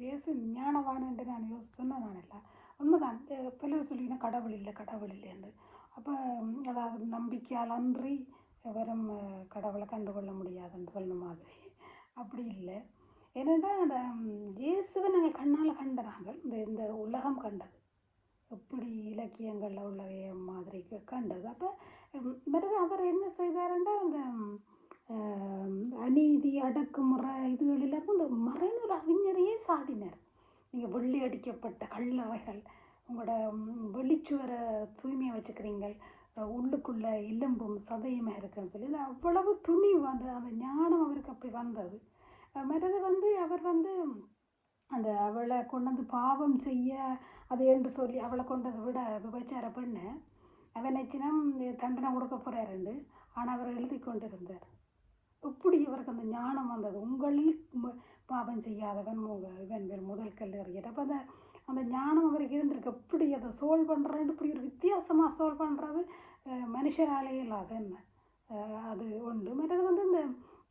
ஜேசு ஞானவான்ட்டு நான் சொன்னேன் நான் இல்லை உண்மைதான். பலர் சொல்லிங்கன்னா கடவுள் இல்லை கடவுள் இல்லைன்னு. அப்போ அதாவது நம்பிக்கையால் அன்றி வெறும் கடவுளை கண்டுகொள்ள முடியாதுன்னு சொன்ன மாதிரி அப்படி இல்லை. ஏன்னா அந்த இயேசுவை நாங்கள் கண்ணால் கண்ட நாங்கள் இந்த இந்த உலகம் கண்டது எப்படி இலக்கியங்களில் உள்ளவைய மாதிரி கண்டது. அப்போ பிறகு அவர் என்ன செய்தாருன்னா அந்த அநீதி அடக்குமுறை இதுகள் எல்லாருக்கும் இந்த மறைநூல் அறிஞரையே சாடினார். நீங்கள் வெள்ளி அடிக்கப்பட்ட கல்லறைகள், உங்களோட வெளிச்சுவரை தூய்மையாக வச்சுக்கிறீங்கள், உள்ளுக்குள்ளே இளம்பும் சதையுமாக இருக்குன்னு சொல்லி இது அவ்வளவு துணிவு அந்த அந்த ஞானம் அவருக்கு அப்படி வந்தது. மற்றது அவர் அந்த அவளை கொண்டு வந்து பாவம் செய்ய அது என்று சொல்லி அவளை கொண்டு அதை விட விபச்சார பெண்ணை அவன் நினச்சினம் தண்டனை கொடுக்க போகிறாருண்டு. ஆனால் அவர் எழுதி கொண்டு இருந்தார். எப்படி இவருக்கு அந்த ஞானம் வந்தது? உங்களில் பாவம் செய்யாதவன் இவன் முதல் கல் எறிகிட்ட. அப்போ அந்த ஞானம் அவருக்கு இருந்திருக்கு. எப்படி அதை சோல்வ் பண்ணுறேன்னு இப்படி ஒரு வித்தியாசமாக சோல்வ் பண்ணுறது மனுஷராலேயே இல்லாத என்ன அது உண்டு. மற்றது இந்த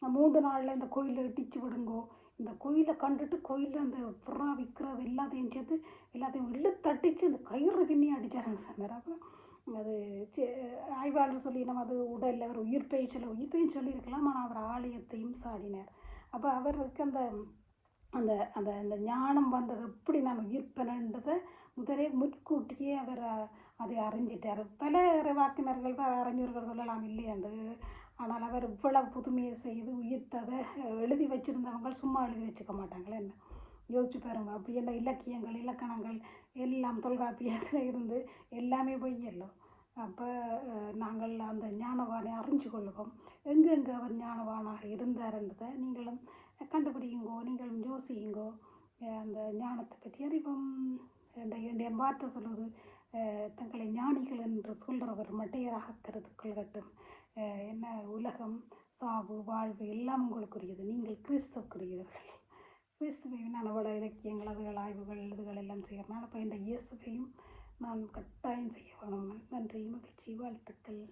3 நாளில் இந்த கோயிலை இடிச்சு விடுங்கோ, இந்த கோயிலை கண்டுட்டு கோயிலில் அந்த புறா விற்கிறது எல்லாத்தையும் சேர்த்து எல்லாத்தையும் இழுத்தடிச்சு இந்த கயிறு பின்னி அடித்தாருன்னு சொன்னார். அப்போ அது ஆய்வாளர் சொல்லி நம்ம அது உடலில் அவர் உயிர்ப்பையும் சொல்லியிருக்கலாம். ஆனால் அவர் ஆலயத்தையும் சாடினார். அப்போ அவருக்கு அந்த அந்த அந்த அந்த ஞானம் வந்தது எப்படி நான் உயிர்ப்பனன்றதை முதலே முன்கூட்டியே அவர் அதை அறிஞ்சிட்டார். பல இறைவாக்கினர்கள் அறிஞர்கள் சொல்லலாம் இல்லையாண்டு. ஆனால் அவர் இவ்வளவு புதுமையை செய்து உயிர்த்ததை எழுதி வச்சுருந்தவங்க சும்மா எழுதி வச்சுக்க மாட்டாங்களே என்ன யோசிச்சு பாருங்க. அப்படி என்ன இலக்கியங்கள் இலக்கணங்கள் எல்லாம் தொல்காப்பியத்தில் இருந்து எல்லாமே பொய்யல்லோ. அப்போ நாங்கள் அந்த ஞானவானை அறிஞ்சு கொள்ளுவோம். எங்கெங்கே அவர் ஞானவானாக இருந்தார்ன்றதை நீங்களும் கண்டுபிடிங்கோ, நீங்களும் யோசியுங்கோ. அந்த ஞானத்தை பற்றி அறிவோம். என் வார்த்தை சொல்லுவது தங்களை ஞானிகள் என்று சொல்கிறவர் மட்டையராக கருது கொள்ளட்டும். என்ன உலகம் சாவு வாழ்வு எல்லாம் உங்களுக்குரியது. நீங்கள் கிறிஸ்துவுக்குரியவர்கள். கிறிஸ்துவை நான் அவ்வளோ இலக்கியங்கள் அதுகள் ஆய்வுகள் இதுகள் எல்லாம் செய்கிறனால அப்போ இந்த இயேசுவையும் நான் கட்டாயம் செய்ய வேணும். நன்றி, மகிழ்ச்சி, வாழ்த்துக்கள்.